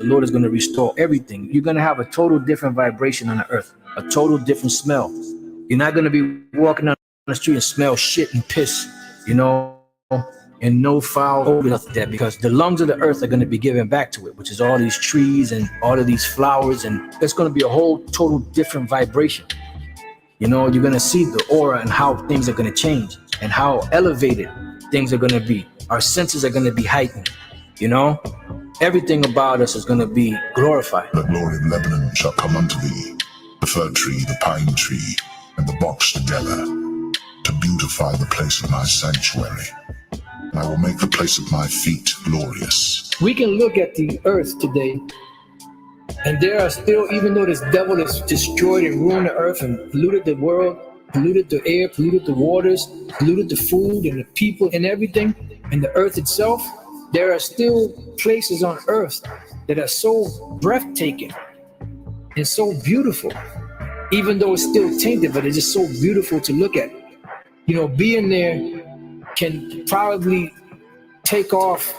Lord is going to restore everything. You're going to have a total different vibration on the earth, a total different smell. You're not going to be walking down the street and smell shit and piss, and no foul odor, nothing like that, because the lungs of the earth are going to be given back to it, which is all these trees and all of these flowers, and it's going to be a whole total different vibration. You're going to see the aura and how things are going to change and how elevated things are going to be. Our senses are going to be heightened. You know, everything about us is going to be glorified. The glory of Lebanon shall come unto thee, the fir tree, the pine tree, and the box together, to beautify the place of my sanctuary. And I will make the place of my feet glorious. We can look at the earth today, and there are still, even though this devil has destroyed and ruined the earth and polluted the world, polluted the air, polluted the waters, polluted the food and the people and everything, and the earth itself, there are still places on earth that are so breathtaking and so beautiful, even though it's still tainted, but it's just so beautiful to look at. Being there can probably take off,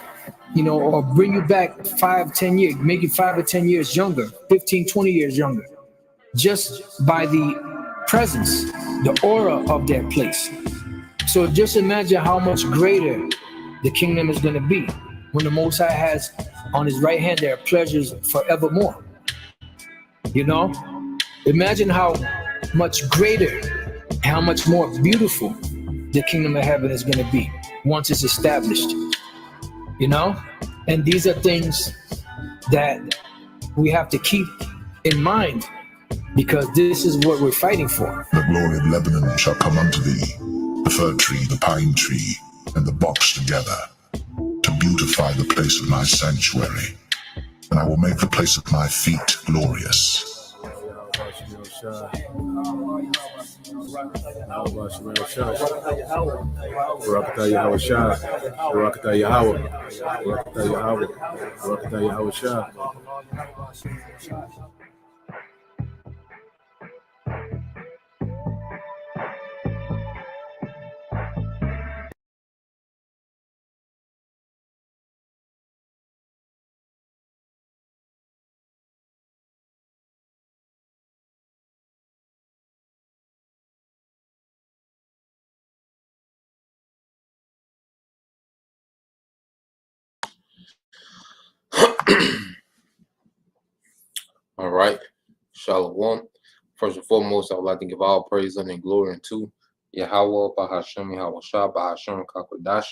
or bring you back 5, 10 years, make you 5 or 10 years younger, 15, 20 years younger, just by the presence, the aura of that place. So just imagine how much greater the kingdom is going to be when the Most High has on his right hand there are pleasures forevermore. Imagine how much greater, how much more beautiful the kingdom of heaven is going to be once it's established. And these are things that we have to keep in mind, because this is what we're fighting for. The glory of Lebanon shall come unto thee, the fir tree, the pine tree, and the box together, to beautify the place of my sanctuary. And I will make the place of my feet glorious. All right. Shalom. First and foremost, I would like to give all praise and glory unto Yahweh, Bahashem, Yahweh Shah, Bahashem, Kakwadash.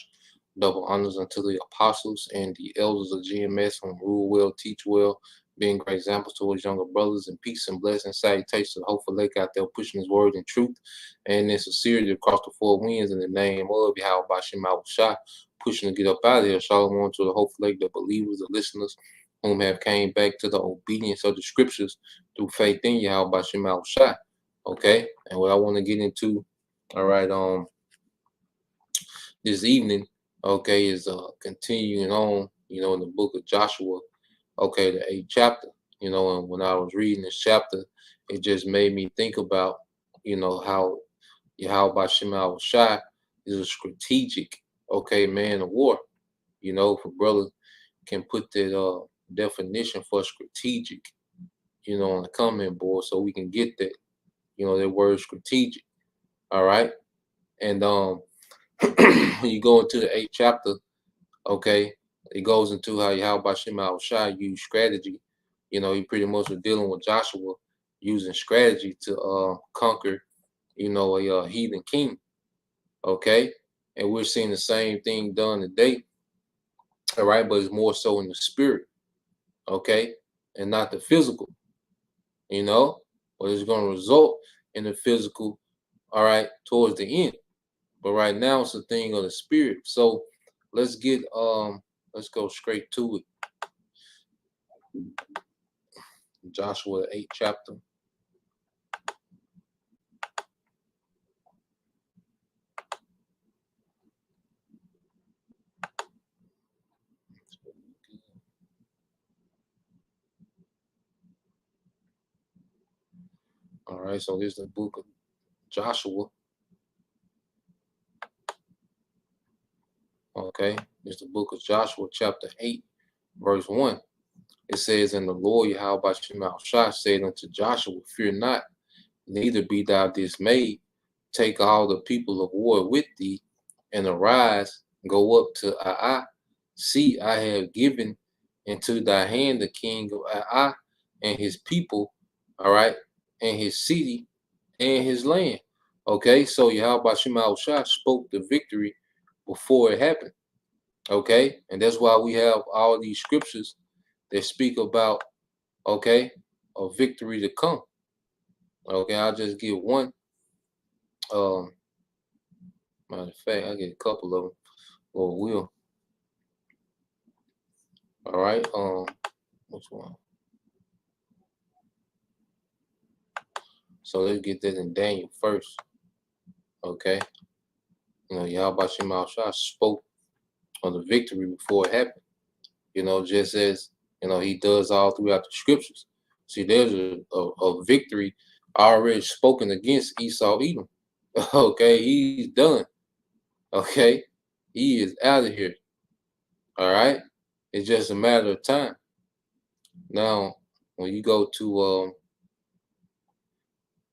Double honors unto the apostles and the elders of GMS who rule well, teach well, being great examples towards younger brothers, and peace and blessing, salutations to the hopeful lake out there pushing his word and truth and in sincerity across the four winds in the name of Yahweh, Bahashem, Yahweh Shah, pushing to get up out of here. Shalom to the hopeful lake, the believers, the listeners, whom have came back to the obedience of the scriptures through faith in Yahweh Bashem Al Shai. Okay, and what I want to get into, all right, this evening, okay, is continuing on, in the book of Joshua, okay, the 8th chapter, and when I was reading this chapter, it just made me think about, how Yahweh Bashem Al Shai is a strategic, okay, man of war. If a brother can put that definition for strategic, on the comment board so we can get that, that word strategic. All right. And when you go into the 8th chapter, okay, it goes into how Yahweh Shem Al Shai used strategy. He pretty much was dealing with Joshua using strategy to conquer, a heathen king. Okay. And we're seeing the same thing done today. All right, but it's more so in the spirit, okay, and not the physical, but it's going to result in the physical, all right, towards the end. But right now it's a thing of the spirit. So let's go straight to it. Joshua 8th chapter. All right, so this is the book of Joshua. Okay, this is the book of Joshua, chapter 8, verse 1. It says, and the Lord Yahweh Shema Shah said unto Joshua, fear not, neither be thou dismayed. Take all the people of war with thee, and arise, go up to Ai. See, I have given into thy hand the king of Ai and his people, all right, and his city and his land. Okay, so Yahweh Shema Shah spoke the victory before it happened. Okay, and that's why we have all these scriptures that speak about, okay, a victory to come. Okay, I'll just give one. Matter of fact, I get a couple of them, or will. All right. Which one? So let's get that in Daniel first. Okay. You know, Yahweh Shema Shah spoke on the victory before it happened. You know, just as, you know, he does all throughout the scriptures. See, there's a victory already spoken against Esau Edom. Okay, he's done. Okay, he is out of here. All right, it's just a matter of time. Now, when you go to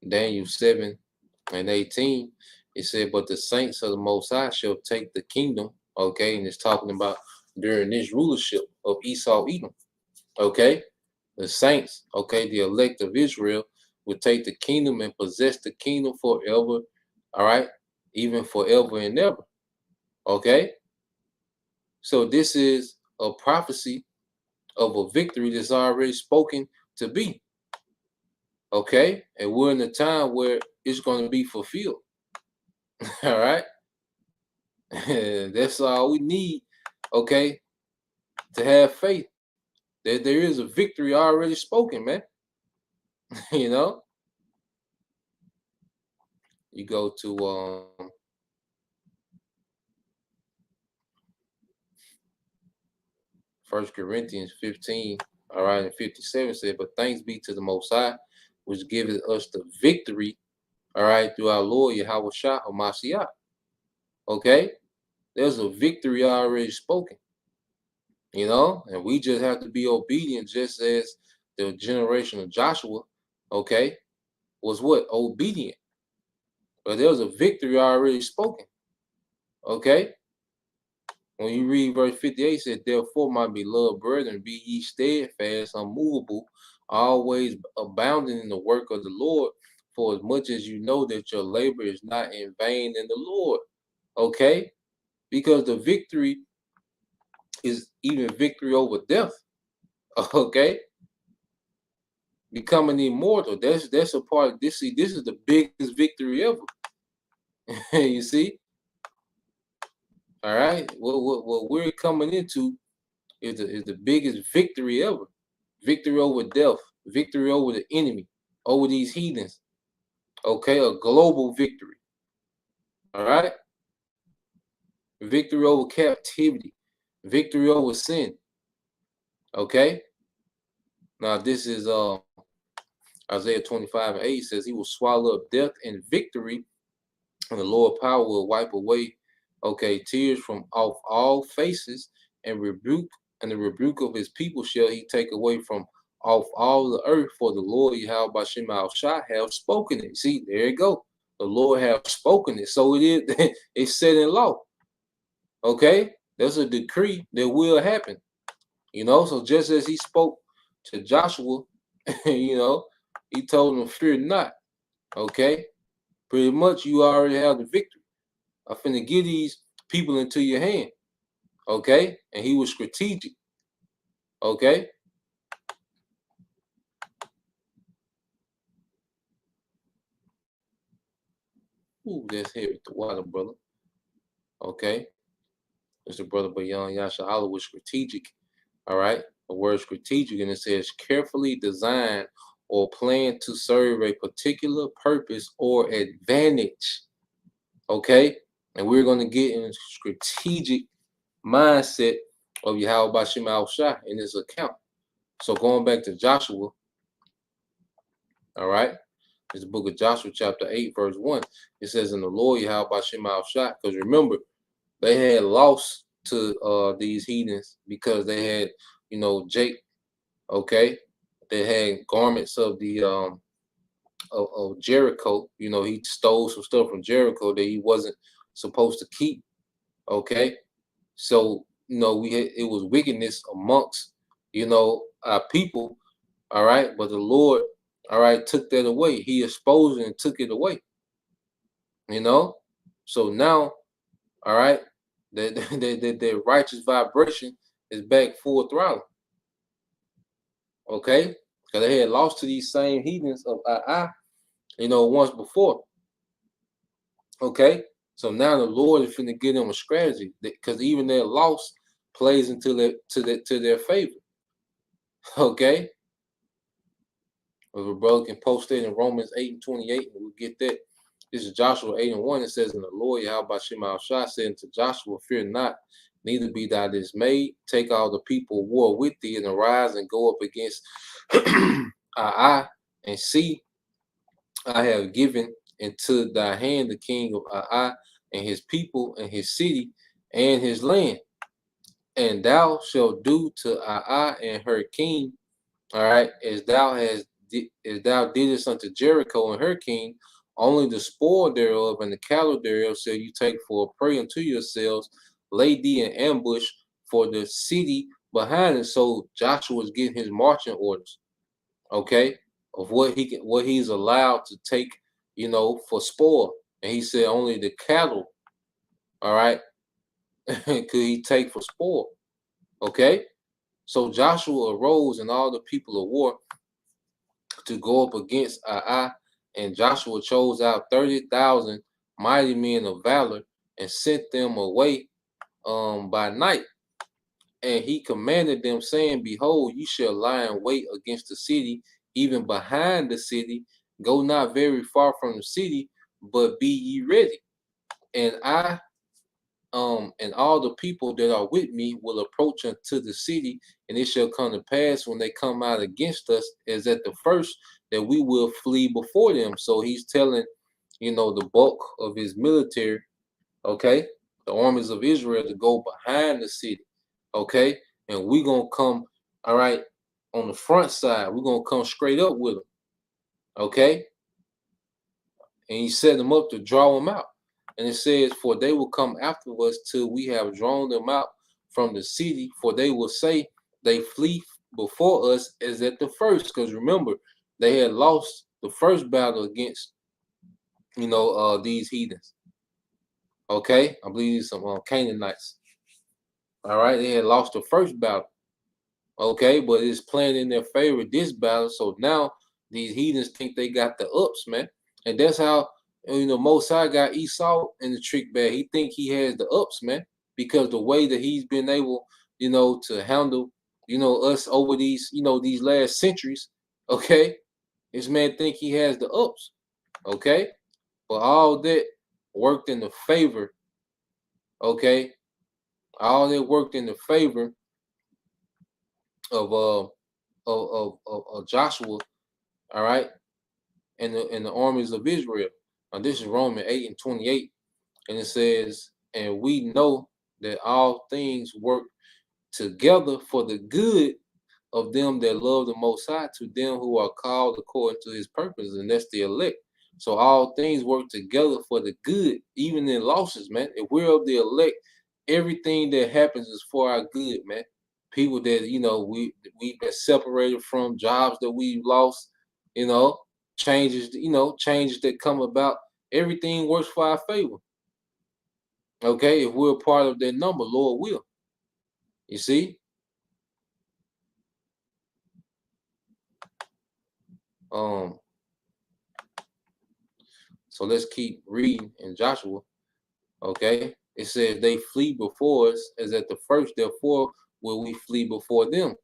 Daniel 7:18, it said, but the saints of the Most High shall take the kingdom. Okay, and it's talking about during this rulership of Esau Edom. Okay, the saints, okay, the elect of Israel, will take the kingdom and possess the kingdom forever. All right, even forever and ever. Okay, so this is a prophecy of a victory that's already spoken to be. Okay, and we're in a time where it's going to be fulfilled. All right, that's all we need. Okay, to have faith that there is a victory already spoken, man. You know, you go to 1 Corinthians 15, all right, and 57 said, but thanks be to the Most High, which giveth us the victory, all right, through our Lord Yahweh Shah HaMashiach. Okay, there's a victory already spoken, you know, and we just have to be obedient, just as the generation of Joshua, okay, was what? Obedient. But there's a victory already spoken. Okay. When you read verse 58, it says, therefore, my beloved brethren, be ye steadfast, unmovable, always abounding in the work of the Lord, for as much as you know that your labor is not in vain in the Lord. Okay? Because the victory is even victory over death. Okay? Becoming immortal. That's a part of this. See, this is the biggest victory ever. You see? All right. What we're coming into is the biggest victory ever. Victory over death, victory over the enemy, over these heathens. Okay, a global victory. All right. Victory over captivity, victory over sin. Okay. Now this is Isaiah 25:8 says he will swallow up death and victory, and the Lord power will wipe away, okay, tears from off all faces, and the rebuke of his people shall he take away from off all the earth, for the Lord Yahweh Shema Shah have spoken it. See, there you go. The Lord have spoken it. So it is, it's set in law. Okay? There's a decree that will happen. You know, so just as he spoke to Joshua, you know, he told him, fear not. Okay? Pretty much you already have the victory. I'm finna give these people into your hand. Okay? And he was strategic. Okay? Ooh, that's here with the water, brother. Okay? Mr. Brother Bayan Yasha Allah was strategic. All right? The word strategic, and it says carefully designed or planned to serve a particular purpose or advantage. Okay? And we're going to get in strategic mindset of Yahweh Shema Al-Shah in this account. So going back to Joshua, all right, it's the book of Joshua, chapter 8, verse 1. It says, in the Lord Yahweh Shema Al-Shah, because remember, they had lost to these heathens because they had, you know, Jake okay, that had garments of the of Jericho. You know, he stole some stuff from Jericho that he wasn't supposed to keep. Okay, so you know it was wickedness amongst our people. All right, but the Lord, all right, took that away. He exposed it and took it away. You know, so now, all right, that righteous vibration is back full throttle. Okay, because they had lost to these same heathens of once before. Okay, so now the Lord is finna give them a strategy because even their loss plays into their favor. Okay, if a brother can post it in Romans 8:28, and we'll get that. This is Joshua 8:1. It says, "And the Lord Yahweh Shema Shah said unto Joshua, Fear not, neither be thou dismayed. Take all the people of war with thee, and arise and go up against Ai, and see, I have given into thy hand the king of Ai, and his people, and his city, and his land. And thou shalt do to Ai and her king, all right, as thou didst unto Jericho and her king. Only the spoil thereof and the cattle thereof shall you take for a prey unto yourselves. Lay thee in ambush for the city behind it." So Joshua is getting his marching orders, okay, of what he's allowed to take, for spoil. And he said only the cattle, all right, could he take for spoil. Okay. So Joshua arose and all the people of war to go up against Ai, and Joshua chose out 30,000 mighty men of valor and sent them away by night. And he commanded them, saying, Behold, ye shall lie in wait against the city, even behind the city. Go not very far from the city, but be ye ready. And I and all the people that are with me will approach unto the city, and it shall come to pass when they come out against us, as at the first, that we will flee before them. So he's telling, the bulk of his military, okay, the armies of Israel, to go behind the city, okay, and we're gonna come, all right, on the front side. We're gonna come straight up with them, okay, and he set them up to draw them out. And it says, For they will come after us till we have drawn them out from the city, for they will say they flee before us as at the first. Because remember, they had lost the first battle against, these heathens. Okay, I believe these some Canaanites. All right, they had lost the first battle. Okay, but it's playing in their favor this battle. So now these heathens think they got the ups, man. And that's how Most High got Esau in the trick bag. He think he has the ups, man, because the way that he's been able, to handle, us over these last centuries. Okay, this man think he has the ups. Okay, but all that worked in the favor. Okay, all that worked in the favor of Joshua. All right, and the armies of Israel. Now this is Romans 8:28, and it says, "And we know that all things work together for the good of them that love the Most High, to them who are called according to His purpose," and that's the elect. So all things work together for the good, even in losses, man. If we're of the elect, everything that happens is for our good, man. People that we've been separated from, jobs that we've lost, changes, changes that come about. Everything works for our favor. Okay, if we're a part of that number, Lord will. You see? So let's keep reading in Joshua. Okay, it says they flee before us as at the first, therefore will we flee before them.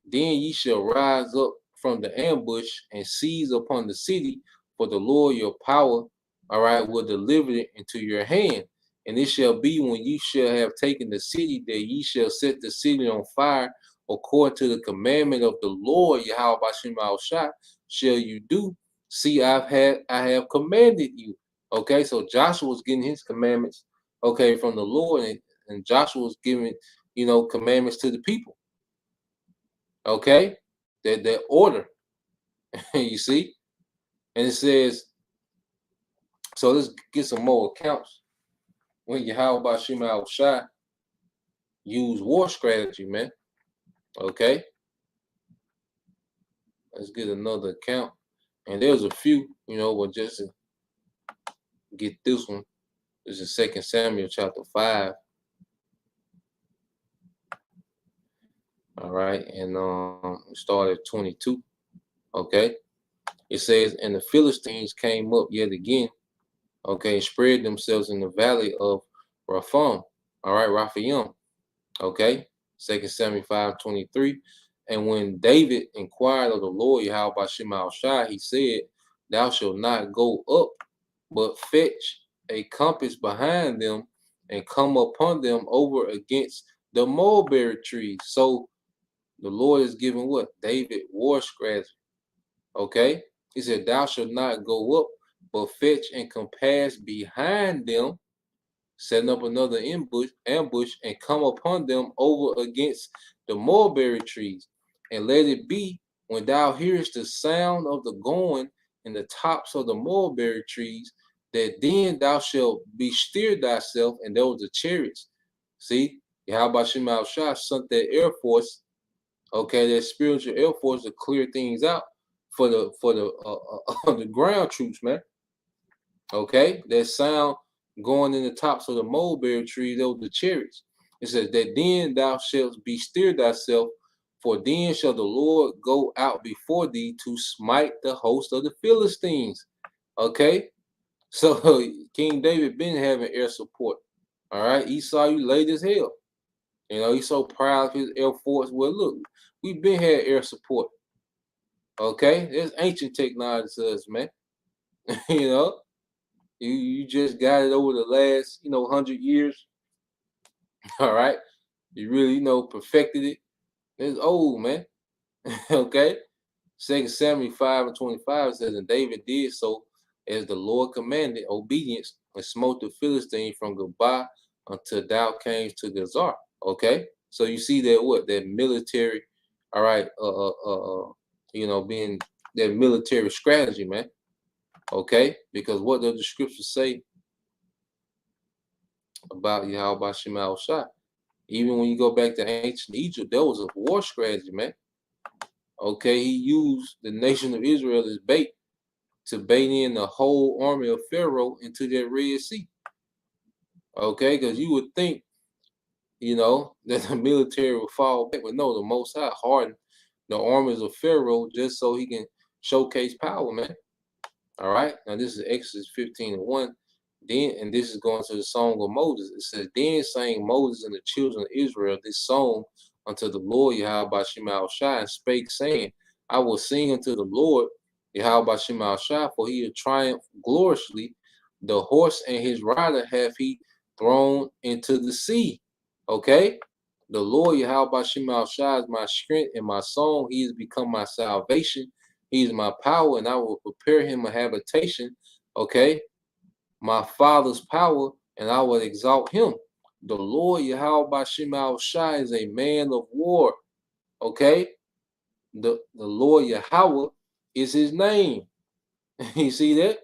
Then ye shall rise up from the ambush and seize upon the city, for the Lord your power, all right, will deliver it into your hand. And it shall be when ye shall have taken the city, that ye shall set the city on fire, according to the commandment of the Lord Yahweh Bashim al-Shah, shall you do. See, I have commanded you. Okay, so Joshua was getting his commandments, okay, from the Lord, and Joshua was giving, commandments to the people. Okay, that order. You see? And it says, so let's get some more accounts. When Yahweh Shema Shai use war strategy, man. Okay. Let's get another account. And there's a few, but just to get this one. This is 2 Samuel chapter 5. All right, and we start at 22. Okay. It says, and the Philistines came up yet again, okay, spread themselves in the valley of Raphaim. All right, Raphaim. Okay. 2 Samuel 5:23. And when David inquired of the Lord Yahweh Shema Shai, he said, thou shalt not go up, but fetch a compass behind them and come upon them over against the mulberry trees. So the Lord is giving what? David war strategy. Okay. He said, thou shalt not go up, but fetch and compass behind them, setting up another ambush, and come upon them over against the mulberry trees. And let it be, when thou hearest the sound of the going in the tops of the mulberry trees, that then thou shalt bestir thyself, and there was the chariots. See, Yahweh Shema Shai sent that air force, okay, that spiritual air force to clear things out for the the ground troops, man. Okay, that sound going in the tops of the mulberry trees, those the chariots. It says that then thou shalt bestir thyself, for then shall the Lord go out before thee to smite the host of the Philistines. Okay, so King David been having air support. All right, Esau, you late as hell. He's so proud of his air force. Well, look, we've been had air support. Okay, there's ancient technology to us, man. You just got it over the last, 100 years. All right. You really, perfected it. It's old, man. Okay. 2 Samuel 5:25 says, and David did so as the Lord commanded, obedience, and smote the Philistine from Gabah until thou camest to Gazer. Okay. So you see that military, all right, being that military strategy, man. Okay, because what does the scripture say about Yahweh Shema Shai? Even when you go back to ancient Egypt, there was a war strategy, man. Okay, he used the nation of Israel as bait to bait in the whole army of Pharaoh into that Red Sea. Okay, because you would think, that the military would fall back, but no, the Most High hardened the armies of Pharaoh just so he can showcase power, man. All right, now this is Exodus 15:1. Then, and this is going to the song of Moses. It says, then sang Moses and the children of Israel this song unto the Lord Yahweh Shema Shai, and spake, saying, I will sing unto the Lord Yahweh Shema Shai, for he hath triumphed gloriously. The horse and his rider hath he thrown into the sea. Okay, the Lord Yahweh Shema Shai is my strength and my song. He has become my salvation. He is my power, and I will prepare him a habitation. Okay, my father's power, and I will exalt him. The Lord Yahweh Shema Shai is a man of war. Okay, the Lord Yahweh is his name. You see that?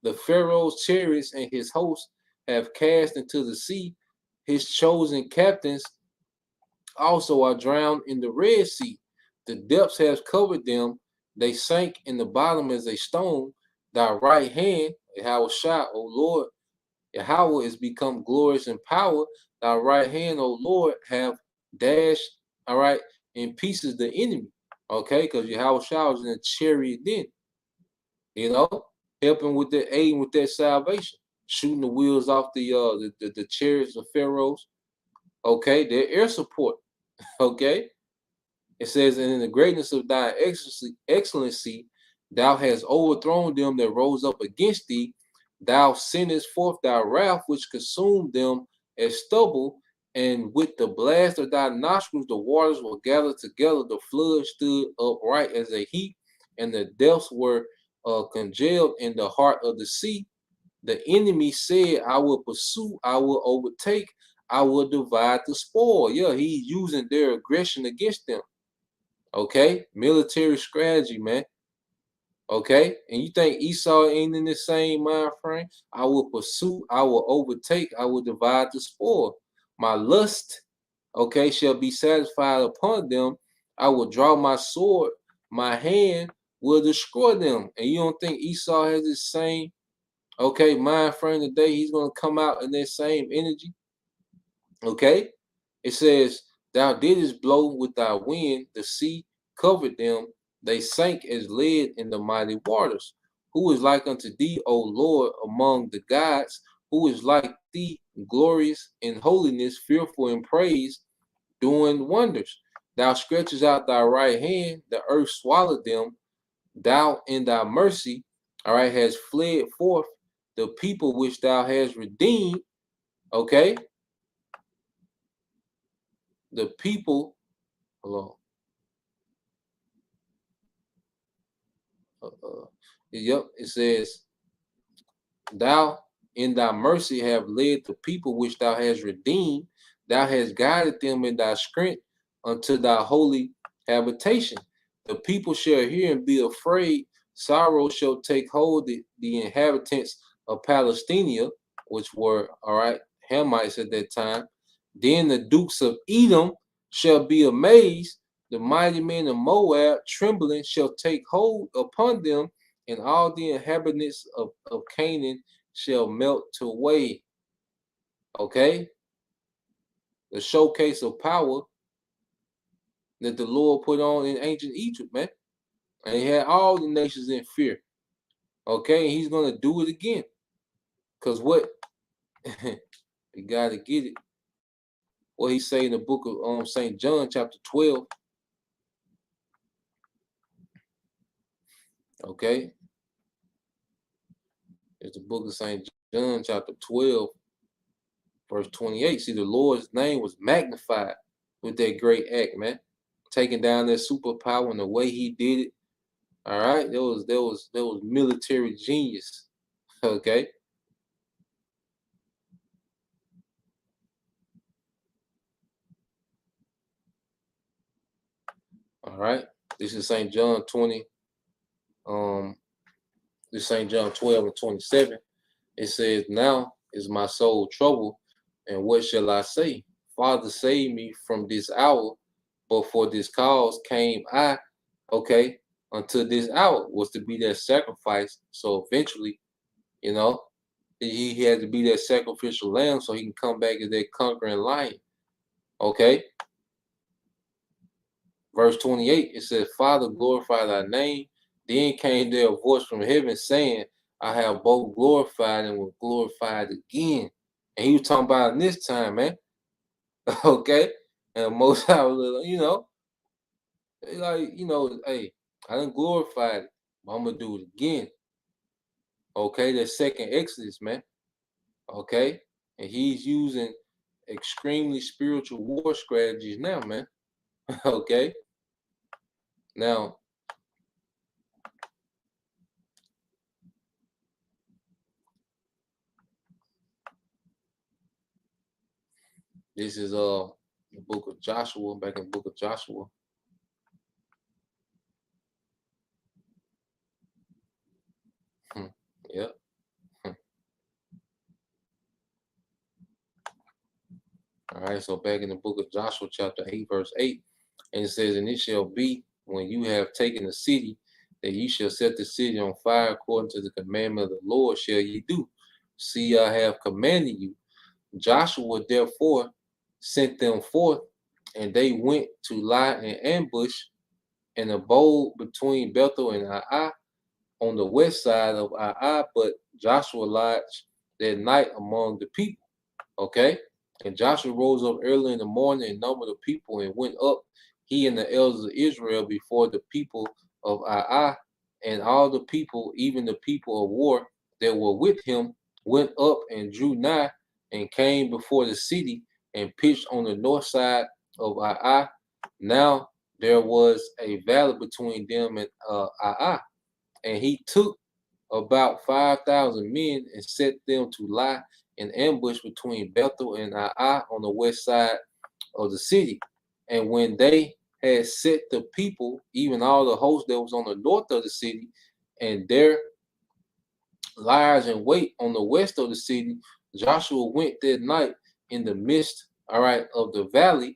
The Pharaoh's chariots and his hosts have cast into the sea. His chosen captains also are drowned in the Red Sea. The depths have covered them. They sank in the bottom as a stone. Thy right hand, Yahweh Shai, O Lord, Yahweh is become glorious in power. Thy right hand, O Lord, have dashed, all right, in pieces the enemy. Okay, because Yahweh Shai was in a chariot then, helping with that, aiding with that salvation, shooting the wheels off the chariots of Pharaohs. Okay, their air support. Okay. It says, and in the greatness of thy excellency, thou hast overthrown them that rose up against thee. Thou sendest forth thy wrath, which consumed them as stubble, and with the blast of thy nostrils the waters were gathered together. The flood stood upright as a heap, and the depths were congealed in the heart of the sea. The enemy said, I will pursue, I will overtake, I will divide the spoil. Yeah, he's using their aggression against them. Okay, military strategy, man. Okay, and you think Esau ain't in the same mind frame? I will pursue, I will overtake, I will divide the spoil. My lust, okay, shall be satisfied upon them. I will draw my sword, my hand will destroy them. And you don't think Esau has the same, okay, mind frame today? He's gonna come out in that same energy. Okay, it says, "Thou didst blow with thy wind, the sea covered them, they sank as lead in the mighty waters. Who is like unto thee, O Lord, among the gods? Who is like thee, glorious in holiness, fearful in praise, doing wonders? Thou stretches out thy right hand, the earth swallowed them. Thou in thy mercy, all right, has fled forth the people which thou hast redeemed." Okay, the people, hold on. Yep, it says, "Thou in thy mercy have led the people which thou hast redeemed. Thou hast guided them in thy strength unto thy holy habitation. The people shall hear and be afraid. Sorrow shall take hold the inhabitants of Palestina," which were, all right, Hamites at that time. "Then the dukes of Edom shall be amazed. The mighty men of Moab, trembling, shall take hold upon them, and all the inhabitants of Canaan shall melt away." Okay? The showcase of power that the Lord put on in ancient Egypt, man. And he had all the nations in fear. Okay? And he's going to do it again. Because what? You got to get it. What he say in the book of St. John, chapter 12. Okay? It's the book of St. John, chapter 12, verse 28. See, the Lord's name was magnified with that great act, man. Taking down that superpower and the way he did it. All right, there was military genius. Okay. All right. This is St. John 20. This is St. John 12 and 27. It says, "Now is my soul troubled, and what shall I say? Father, save me from this hour, but for this cause came I," okay, until this hour was to be that sacrifice. So eventually, you know, he had to be that sacrificial lamb so he can come back as that conquering lion. Okay. Verse 28, it says, "Father, glorify thy name." Then came there a voice from heaven saying, "I have both glorified and will glorify it again." And he was talking about in this time, man. Okay. And most I was, hey, I done glorified it, but I'm gonna do it again. Okay, the second Exodus, man. Okay. And he's using extremely spiritual war strategies now, man. Okay. Now, this is the book of Joshua, back in the book of Joshua. Yep. All right, so back in the book of Joshua, chapter 8, verse 8, and it says, "And it shall be when you have taken the city, that ye shall set the city on fire according to the commandment of the Lord shall ye do. See, I have commanded you." Joshua therefore sent them forth, and they went to lie in ambush and abode between Bethel and Ai on the west side of Ai, but Joshua lodged that night among the people. Okay? And Joshua rose up early in the morning and numbered the people and went up, he and the elders of Israel, before the people of Ai, and all the people, even the people of war that were with him, went up and drew nigh and came before the city and pitched on the north side of Ai. Now there was a valley between them and Ai, and he took about 5,000 men and set them to lie in ambush between Bethel and Ai on the west side of the city. And when they had set the people, even all the hosts that was on the north of the city, and their lies in wait on the west of the city, Joshua went that night in the midst, all right, of the valley,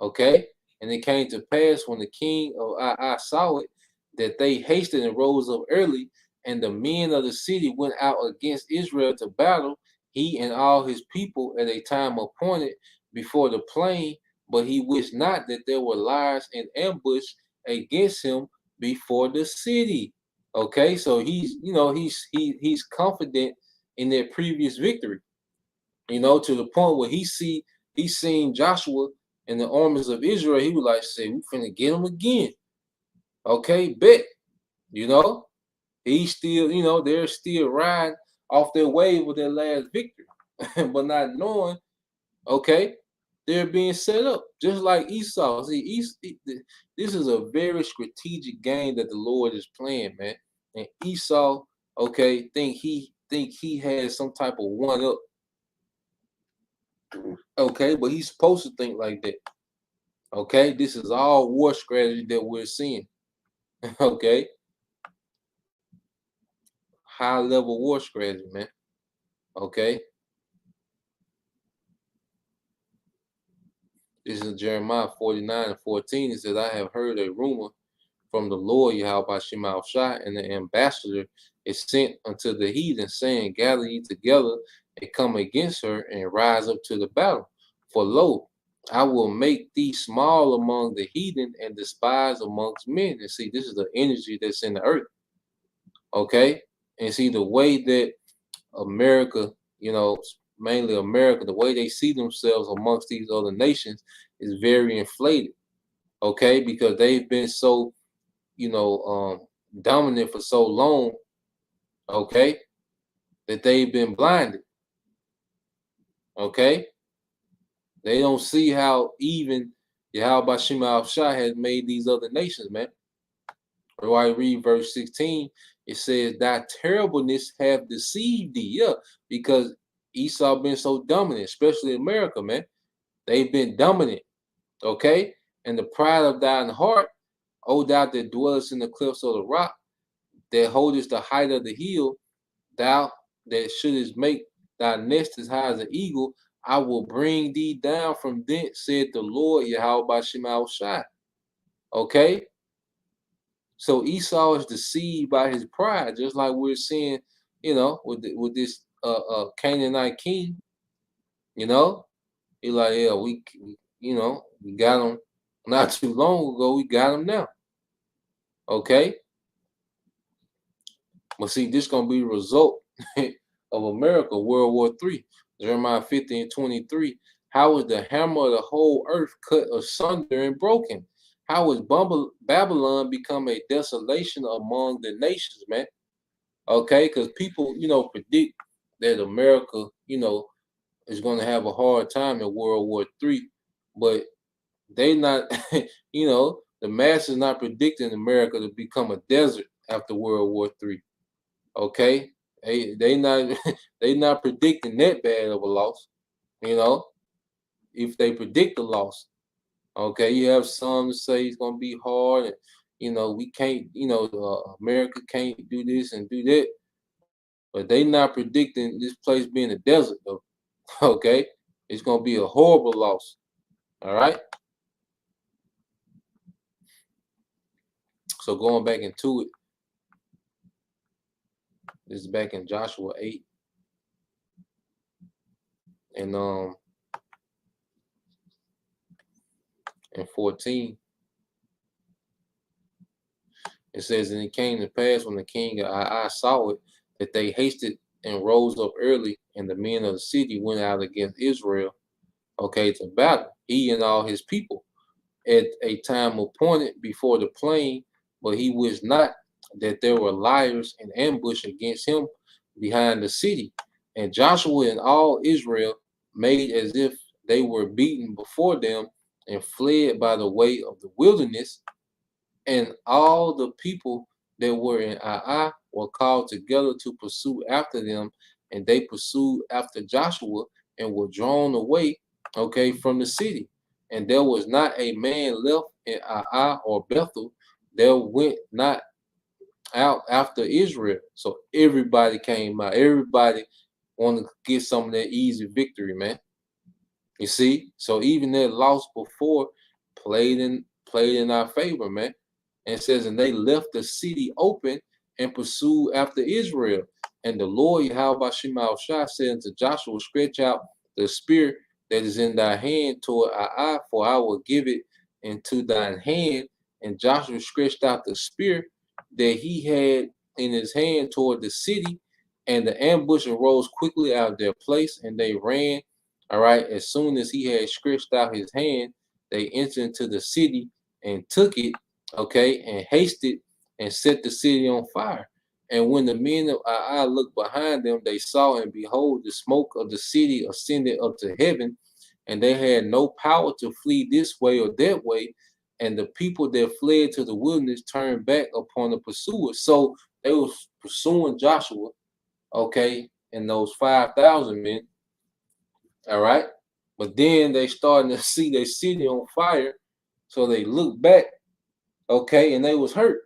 okay? And it came to pass when the king of Ai saw it, that they hasted and rose up early, and the men of the city went out against Israel to battle, he and all his people at a time appointed before the plain, but he wished not that there were liars in ambush against him before the city. Okay, so he's confident in their previous victory, to the point where he's seen Joshua and the armies of Israel. He was like, say, we finna get them again. Okay, bet. He's still, they're still riding off their wave with their last victory, but not knowing, okay, they're being set up just like Esau. See, this is a very strategic game that the Lord is playing, man. And Esau, okay, think he has some type of one up. Okay, but he's supposed to think like that. Okay, this is all war strategy that we're seeing. Okay, high level war strategy, man. Okay. This is Jeremiah 49:14. It says, I have heard a rumor from the Lord Yahweh Shema Shai, and the ambassador is sent unto the heathen, saying, gather ye together and come against her and rise up to the battle. For lo, I will make thee small among the heathen and despised amongst men. And see, this is the energy that's in the earth. Okay? And see, the way that America, mainly America, the way they see themselves amongst these other nations is very inflated. Okay? Because they've been so, dominant for so long, okay, that they've been blinded. Okay? They don't see how even Yahweh Shema Shai has made these other nations, man. When I read verse 16, it says, thy terribleness have deceived thee. Yeah, because Esau been so dominant, especially America, man. They've been dominant. Okay? And the pride of thine heart, O thou that dwellest in the cliffs of the rock, that holdest the height of the hill, thou that shouldest make thy nest as high as an eagle, I will bring thee down from thence, said the Lord Yahweh Shema Shai. Okay? So Esau is deceived by his pride, just like we're seeing, with this Canaanite king. He's like, yeah, we got him not too long ago. We got him now. Okay? But see, this is going to be the result of America, World War III. Jeremiah 50:23. How is the hammer of the whole earth cut asunder and broken? How is Babylon become a desolation among the nations, man? Okay, because people, predict that America, is going to have a hard time in World War III, but they not, the mass is not predicting America to become a desert after World War III. Okay, they not predicting that bad of a loss. If they predict the loss, okay, you have some say it's gonna be hard, and we can't, America can't do this and do that, but they not predicting this place being a desert though. Okay, it's gonna be a horrible loss. All right. So going back into it. This is back in Joshua 8. And 14. It says, and it came to pass when the king of Ai saw it, that they hasted and rose up early, and the men of the city went out against Israel, okay, to battle, he and all his people, at a time appointed before the plain, but he wished not that there were liars in ambush against him behind the city. And Joshua and all Israel made as if they were beaten before them and fled by the way of the wilderness. And all the people that were in Ai were called together to pursue after them, and they pursued after Joshua and were drawn away, okay, from the city. and there was not a man left in Ai or Bethel. There went not out after Israel. So everybody came out. Everybody wanted to get some of that easy victory, man. You see? So even that loss before played in our favor, man. And it says, and they left the city open and pursued after Israel. And the Lord Yahweh Shema Shah said unto Joshua, stretch out the spear that is in thy hand toward Ai, for I will give it into thine hand. And Joshua stretched out the spear that he had in his hand toward the city, and the ambush arose quickly out of their place, and they ran. All right, as soon as he had stretched out his hand, they entered into the city and took it, okay, and hasted and set the city on fire. And when the men of Ai looked behind them, they saw, and behold, the smoke of the city ascended up to heaven, and they had no power to flee this way or that way. And the people that fled to the wilderness turned back upon the pursuers. So they was pursuing Joshua, okay, and those 5,000 men. All right. But then they starting to see their city on fire. So they looked back, okay, and they was hurt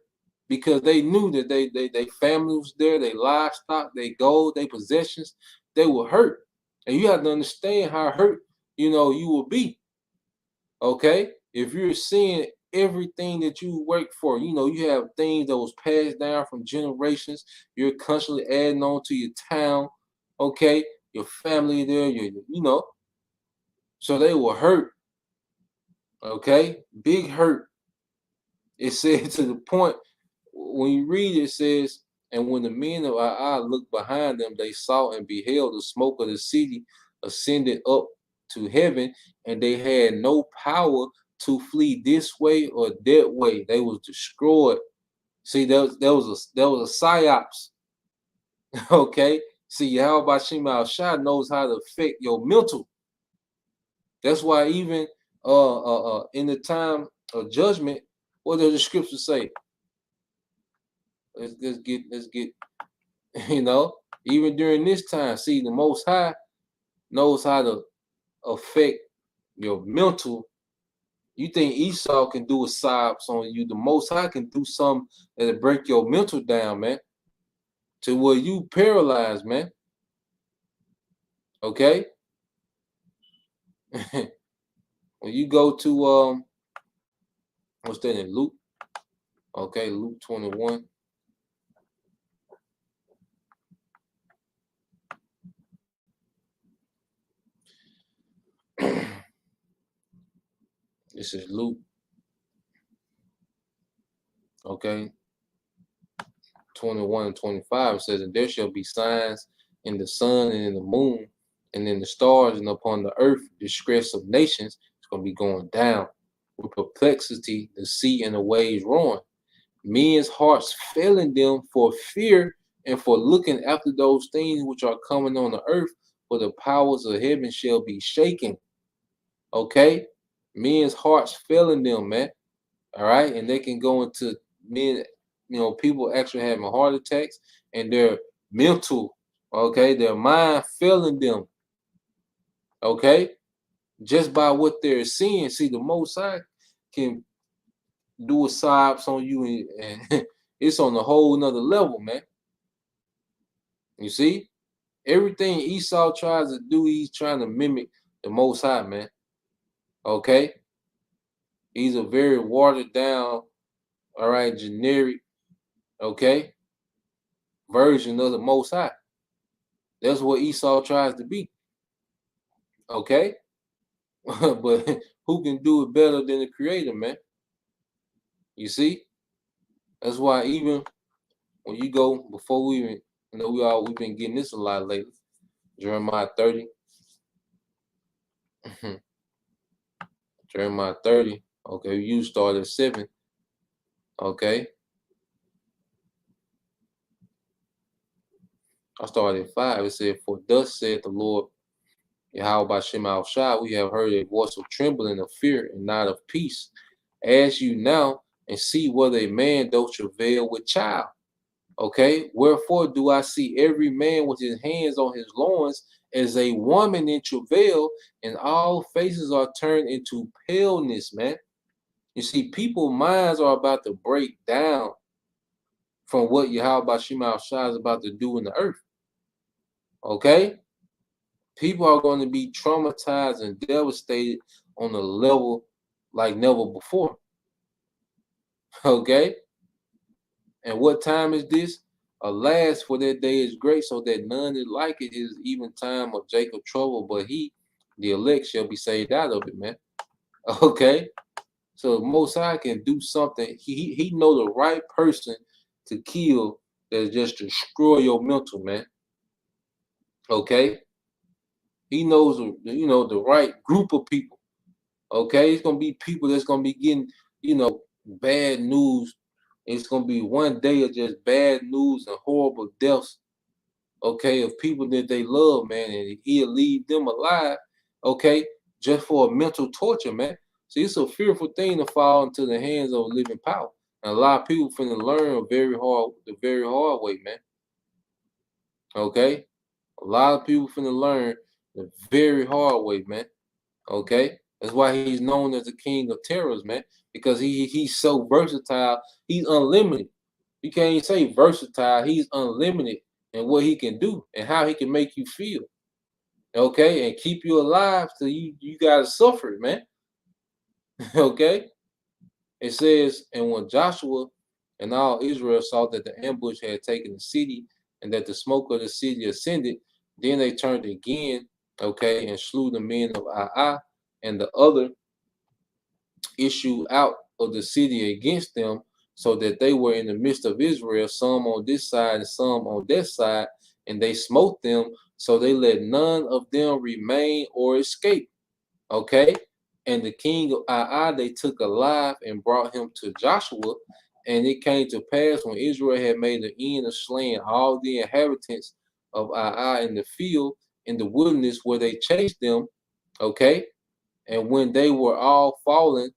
because they knew that they family was there, they livestock, they gold, they possessions, they were hurt. And you have to understand how hurt, you will be. Okay. If you're seeing everything that you work for, you have things that was passed down from generations, you're constantly adding on to your town, okay, your family there, so they were hurt, okay, big hurt. It said to the point, when you read it, says, and when the men of Ai looked behind them, they saw and beheld the smoke of the city ascended up to heaven, and they had no power to flee this way or that way. They was destroyed. See, there was a psyops. Okay. See, Yahweh Shema Shah knows how to affect your mental. That's why even in the time of judgment, what does the scripture say? Let's get even during this time, see, the Most High knows how to affect your mental. You think Esau can do a psyops on you? The Most High can do something that'll break your mental down, man, to where you paralyzed, man. Okay. When you go to what's that in Luke? Okay, Luke 21. This is Luke. Okay. 21 and 25 says, and there shall be signs in the sun and in the moon and in the stars and upon the earth, distress of nations. It's going to be going down with perplexity, the sea and the waves roaring. Men's hearts failing them for fear and for looking after those things which are coming on the earth, for the powers of heaven shall be shaken. Okay? Men's hearts failing them, man. All right? And they can go into men, people actually having heart attacks and their mental, okay, their mind failing them. Okay? Just by what they're seeing. See, the Most High can do a psyops on you, and it's on a whole nother level, man. You see, everything Esau tries to do, he's trying to mimic the Most High, man. Okay, he's a very watered down, all right, generic, okay, version of the Most High. That's what Esau tries to be. Okay, but who can do it better than the Creator, man? You see, that's why even when you go before we even, we've been getting this a lot lately. Jeremiah 30. Jeremiah 30. Okay, you start at 7. Okay. I started at 5. It said, for thus said the Lord, Yahweh Shema Shah, we have heard a voice of trembling, of fear, and not of peace. Ask you now and see whether a man doth travail with child. Okay, wherefore do I see every man with his hands on his loins as a woman in travail, and all faces are turned into paleness, man. You see, people's minds are about to break down from what Yahweh Shema Shai is about to do in the earth. Okay? People are going to be traumatized and devastated on a level like never before. Okay? And what time is this? Alas, for that day is great, so that none is like it. Is even time of Jacob trouble, but he, the elect, shall be saved out of it, man. Okay? So Most High can do something. He know the right person to kill that just destroy your mental, man. Okay? He knows, the right group of people. Okay? It's going to be people that's going to be getting, bad news. It's going to be one day of just bad news and horrible deaths, okay, of people that they love, man, and he'll leave them alive, okay, just for a mental torture, man. See, it's a fearful thing to fall into the hands of a living power. And a lot of people finna learn the very hard way, man. Okay? A lot of people finna learn the very hard way, man. Okay? That's why he's known as the king of terrors, man. Because he's so versatile. He's unlimited. You can't even say versatile. He's unlimited in what he can do and how he can make you feel. Okay? And keep you alive so you gotta suffer it, man. Okay? It says, and when Joshua and all Israel saw that the ambush had taken the city and that the smoke of the city ascended, then they turned again, okay, and slew the men of Ai, and the other issued out of the city against them, so that they were in the midst of Israel, some on this side and some on that side, and they smote them, so they let none of them remain or escape. Okay? And the king of Ai they took alive and brought him to Joshua. And it came to pass when Israel had made an end of slaying all the inhabitants of Ai in the field, in the wilderness where they chased them, okay? And when they were all fallen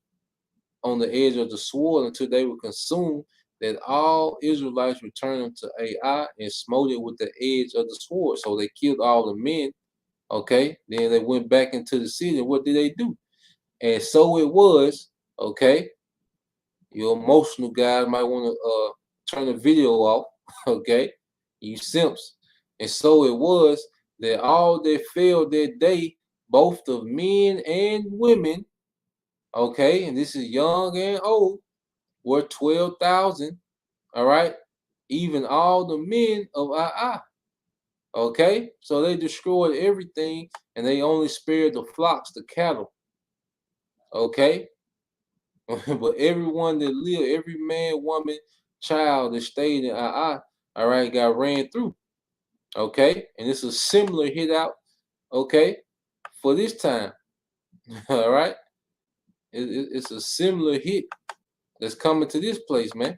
on the edge of the sword until they were consumed, that all Israelites returned to Ai and smote it with the edge of the sword. So they killed all the men, okay? Then they went back into the city. What did they do? And so it was, okay? Your emotional guys might want to turn the video off, okay? You simps. And so it was that all that fell that day, both of men and women, okay, and this is young and old, were 12,000, all right? Even all the men of Ai, okay? So they destroyed everything, and they only spared the flocks, the cattle, okay? But everyone that lived, every man, woman, child that stayed in Ai, all right, got ran through. Okay, and it's a similar hit out, okay, for this time. All right, it's a similar hit that's coming to this place, man.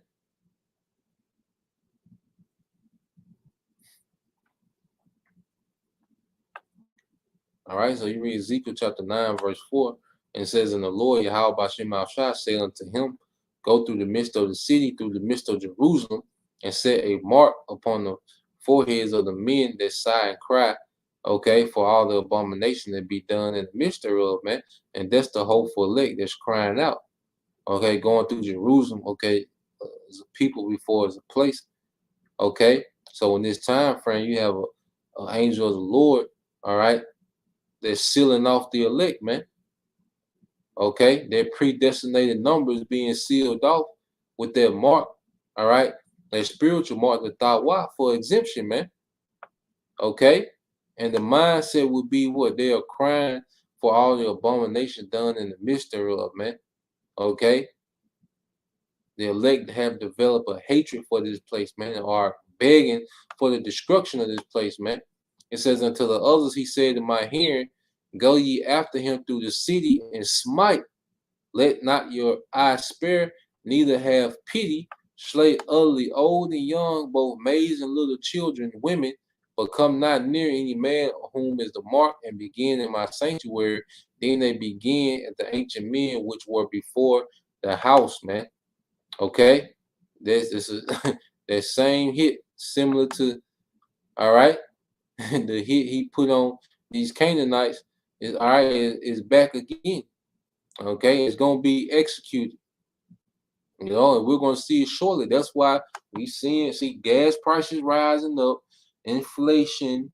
All right, so you read Ezekiel chapter 9, verse 4, and it says, and the Lord Yahweh Shema Shai said unto him, go through the midst of the city, through the midst of Jerusalem, and set a mark upon the foreheads of the men that sigh and cry, okay, for all the abomination that be done in the midst thereof, man. And that's the hopeful elect that's crying out, okay, going through Jerusalem, okay, as a people before as a place, okay. So in this time frame, you have an angel of the Lord, all right, they're sealing off the elect, man. Okay, their predestinated numbers being sealed off with their mark, all right, their spiritual mark, the Tawah, for exemption, man. Okay, and the mindset would be what they are crying for all the abomination done in the midst thereof, man. Okay, the elect have developed a hatred for this place, man, and are begging for the destruction of this place, man. It says, unto the others he said in my hearing, go ye after him through the city and smite. Let not your eye spare, neither have pity. Slay utterly old and young, both maids and little children, women, but come not near any man whom is the mark, and begin in my sanctuary. Then they begin at the ancient men which were before the house, man. Okay? This is that same hit, similar to, all right? the hit he put on these Canaanites is all right, is back again. Okay, it's gonna be executed. You know, and we're gonna see it shortly. That's why we see gas prices rising up, inflation,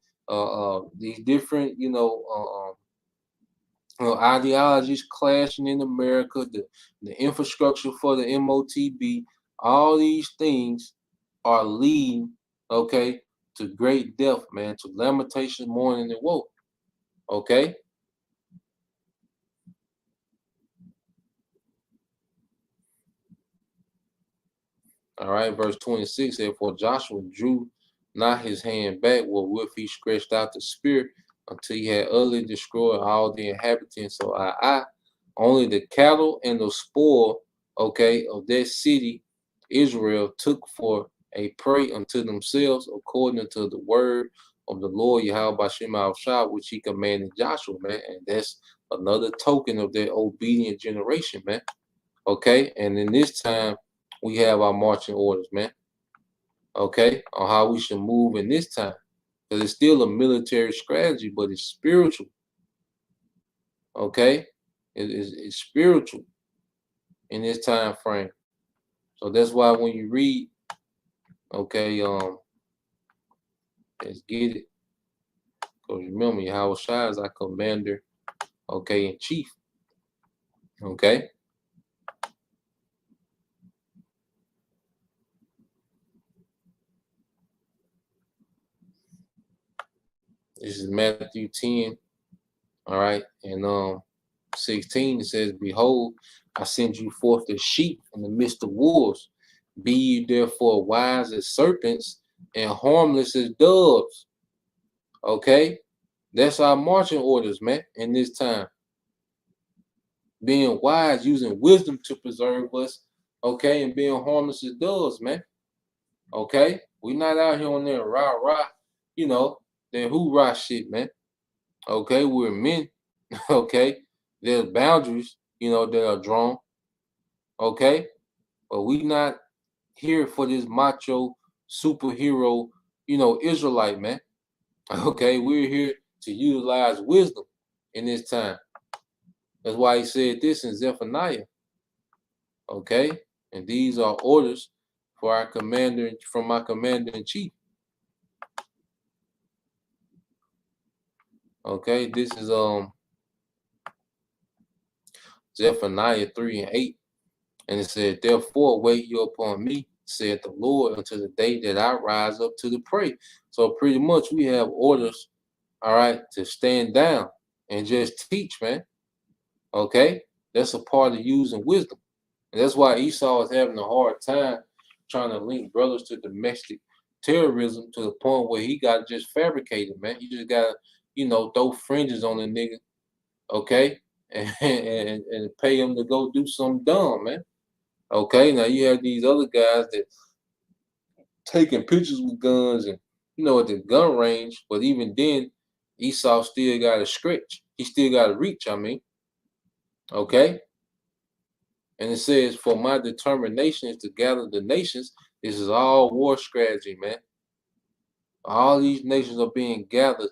these different, ideologies clashing in America, the infrastructure for the MOTB, all these things are leading, okay, to great death, man, to lamentation, mourning, and woe. Okay. All right, verse 26 said, For Joshua drew not his hand back, wherewith he stretched out the spear until he had utterly destroyed all the inhabitants of Ai. Only the cattle and the spoil, okay, of that city, Israel took for a prey unto themselves, according to the word of the Lord Yahweh Bashem al-Shah, which he commanded Joshua, man. And that's another token of that obedient generation, man. Okay, and in this time, we have our marching orders, man. Okay, on how we should move in this time. Because it's still a military strategy, but it's spiritual. Okay, it's spiritual in this time frame. So that's why when you read, okay, let's get it. Because remember, Yahweh Shai is our commander, okay, in chief. Okay. This is Matthew 10. All right, and 16 it says, Behold, I send you forth as sheep in the midst of wolves. Be ye therefore wise as serpents and harmless as doves. Okay, that's our marching orders, man, in this time. Being wise, using wisdom to preserve us, okay, and being harmless as doves, man. Okay, we're not out here on there rah rah, that hoorah shit, man. Okay, we're men. Okay, there's boundaries, that are drawn. Okay, but we not here for this macho superhero, Israelite, man. Okay, we're here to utilize wisdom in this time. That's why he said this in Zephaniah. Okay, and these are orders for our commander, from our commander in chief. Okay, this is Zephaniah 3 and 8. And it said, Therefore wait you upon me, said the Lord, until the day that I rise up to the prey. So pretty much we have orders, all right, to stand down and just teach, man. Okay? That's a part of using wisdom. And that's why Esau is having a hard time trying to link brothers to domestic terrorism to the point where he got just fabricated, man. He just got to, throw fringes on the nigga, okay? And pay him to go do something dumb, man. Okay, now you have these other guys that taking pictures with guns and at the gun range, but even then, Esau still got to stretch. He still got to reach. I mean, okay. And it says, "For my determination is to gather the nations." This is all war strategy, man. All these nations are being gathered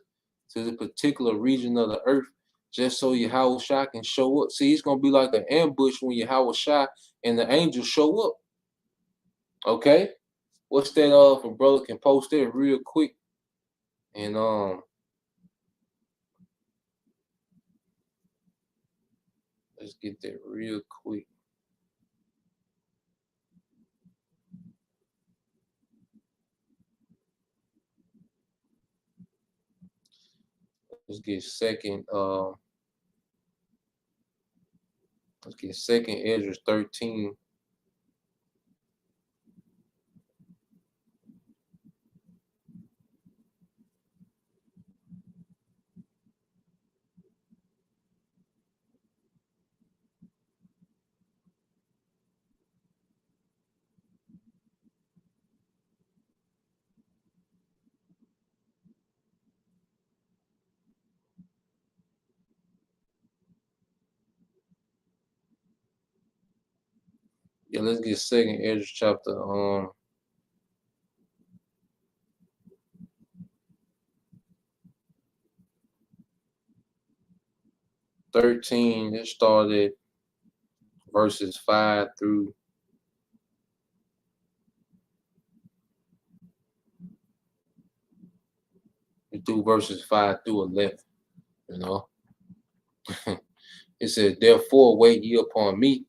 to the particular region of the earth, just so Yahweh Shai can show up. See, it's gonna be like an ambush when Yahweh Shai and the angels show up. Okay. What's that? If a brother can post it real quick, and let's get that real quick. Let's get second. Let's get second Ezra 13. Yeah, let's get second Ezra chapter 13, it started verses 5 through verses 5 through 11, you know. It says, therefore wait ye upon me,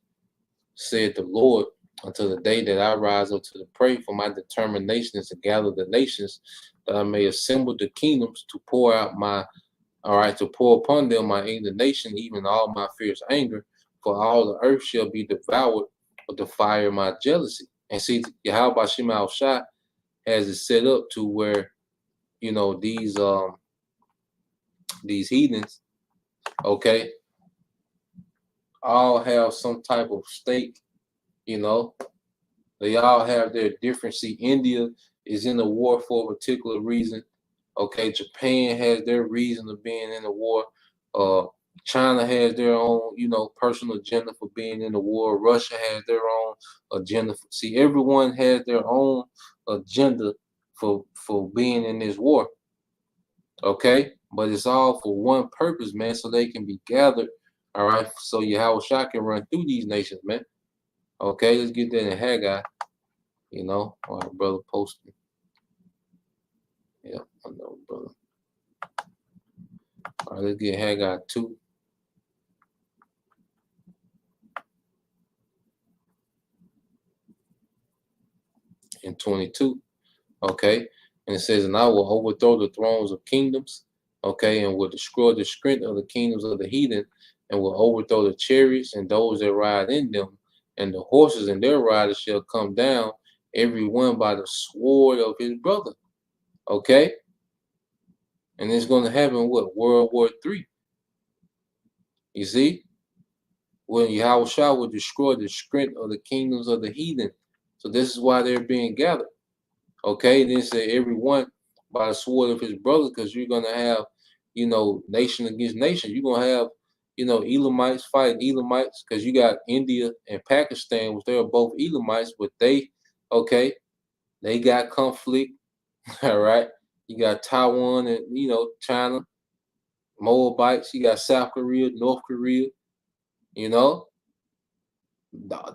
said the Lord, until the day that I rise up to the prey, for my determination is to gather the nations, that I may assemble the kingdoms, to pour out to pour upon them my indignation, even all my fierce anger, for all the earth shall be devoured with the fire of my jealousy. And see, Yahweh Shem Shai has it set up to where, you know, these heathens, okay, all have some type of stake, you know. They all have their difference. See, India is in the war for a particular reason. Okay, Japan has their reason of being in the war. China has their own, you know, personal agenda for being in the war. Russia has their own agenda. See, everyone has their own agenda for being in this war. Okay, but it's all for one purpose, man, so they can be gathered. All right, so Yahweh Shah can run through these nations, man. Okay, let's get that in Haggai. You know, our brother posted. Yeah, I know, brother. All right, let's get Haggai 2. And 22. Okay, and it says, and I will overthrow the thrones of kingdoms, okay, and will destroy the strength of the kingdoms of the heathen, and will overthrow the chariots and those that ride in them, and the horses and their riders shall come down, every one by the sword of his brother. Okay, and it's going to happen what? World War III. You see, when Yahweh Shah will destroy the strength of the kingdoms of the heathen. So this is why they're being gathered. Okay, then say everyone by the sword of his brother, because you're gonna have, you know, nation against nation. You're gonna have, you know, Elamites fighting Elamites, because you got India and Pakistan, which they are both Elamites, but they got conflict. All right, you got Taiwan and, you know, China, Moabites. You got South Korea, North Korea. You know,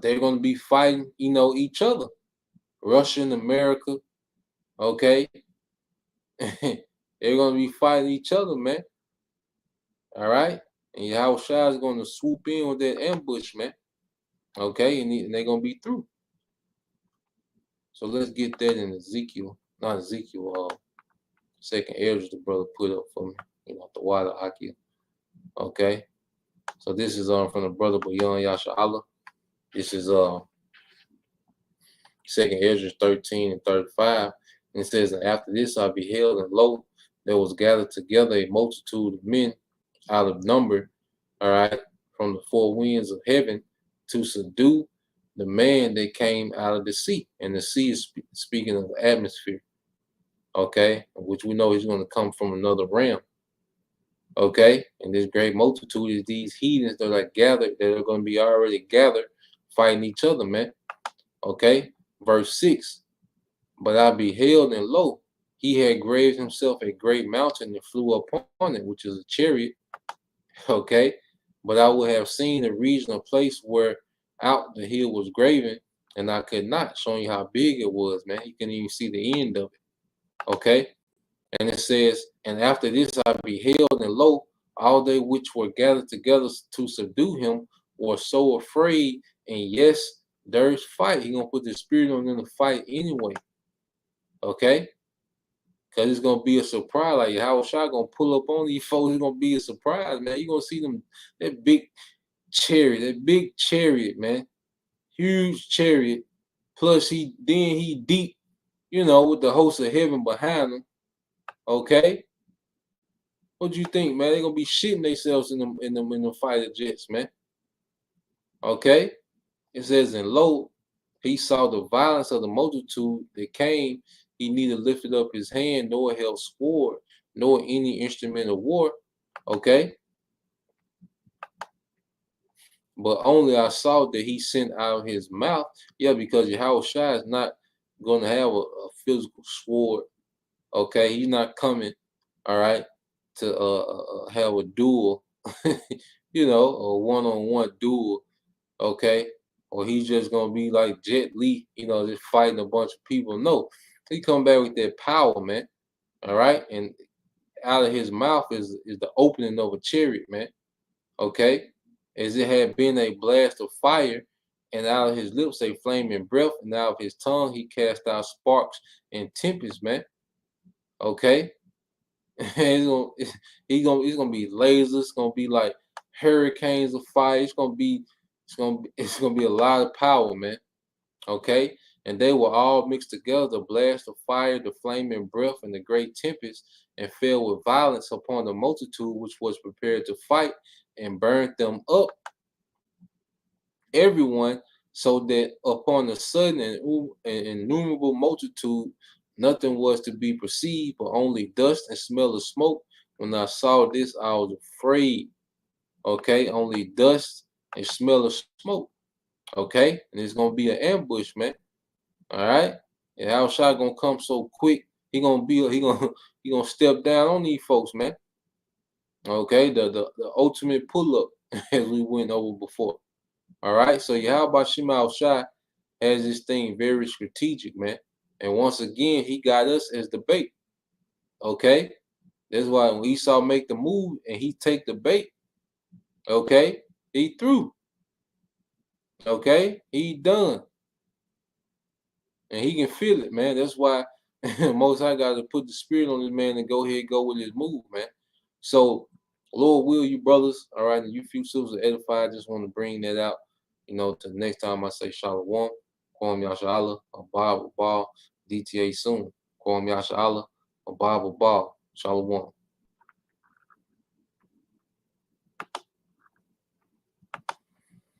they're gonna be fighting, you know, each other. Russia and America. Okay. They're going to be fighting each other, man. All right. And Yahweh Shai is going to swoop in with that ambush, man. Okay. And they're going to be through. So let's get that in Ezekiel. Not Ezekiel. Second Ezra, the brother put up for me. You know, the water Akia. Okay. So this is from the brother Bayon Yasha'Allah. This is Second Ezra 13 and 35. And it says, and after this I beheld, and lo, there was gathered together a multitude of men out of number, all right, from the four winds of heaven, to subdue the man that came out of the sea. And the sea is speaking of the atmosphere, okay, which we know is going to come from another realm. Okay, and this great multitude is these heathens that are gathered, that are going to be already gathered, fighting each other, man. Okay, verse 6. But I beheld, and lo, he had graved himself a great mountain and flew upon it, which is a chariot. Okay, but I would have seen a region or place where out the hill was graven, and I could not, showing you how big it was, man. You can even see the end of it. Okay, and it says, and after this I beheld, and lo, all they which were gathered together to subdue him were so afraid, and yes, there's fight. He gonna put the spirit on them to fight anyway. Okay, because it's gonna be a surprise. Like Howard Shaw gonna pull up on these folks. It's gonna be a surprise, man. You're gonna see them, that big chariot, man, huge chariot. Plus he deep, you know, with the host of heaven behind him. Okay, what do you think, man? They're gonna be shitting themselves in the fighter jets, man. Okay, it says, and lo, he saw the violence of the multitude that came. He neither lifted up his hand, nor held sword, nor any instrument of war. Okay. But only I saw that he sent out of his mouth. Yeah, because Yahweh Shai is not going to have a physical sword. Okay. He's not coming, all right, to have a duel you know, a one-on-one duel, okay? Or he's just gonna be like Jet Li, you know, just fighting a bunch of people. No, he come back with that power, man. All right, and out of his mouth is the opening of a chariot, man. Okay, as it had been a blast of fire, and out of his lips a flaming breath, and out of his tongue he cast out sparks and tempests, man. Okay, it's gonna be lasers. It's gonna be like hurricanes of fire. It's gonna be a lot of power, man. Okay, and they were all mixed together, the blast of fire, the flaming breath, and the great tempest, and fell with violence upon the multitude which was prepared to fight, and burned them up, everyone, so that upon the sudden and innumerable multitude nothing was to be perceived but only dust and smell of smoke. When I saw this, I was afraid. Okay, only dust and smell of smoke. Okay, and it's gonna be an ambush, man. All right, and Al Shah gonna come so quick. He gonna step down on these folks, man. Okay, the ultimate pull up as we went over before. All right, so Yahweh Shema Shai has this thing very strategic, man. And once again, he got us as the bait. Okay, that's why when Esau make the move and he take the bait, okay, he through. Okay, he done, and he can feel it, man. That's why Most High got to put the spirit on this man and go ahead, go with his move, man. So, Lord will you brothers, all right, and you few souls are edified. I just want to bring that out, you know, to the next time I say Shalom, Kwam Yashala, a Bible Ball, DTA soon, Kwam Yashala, a Bible Ball, Shalom.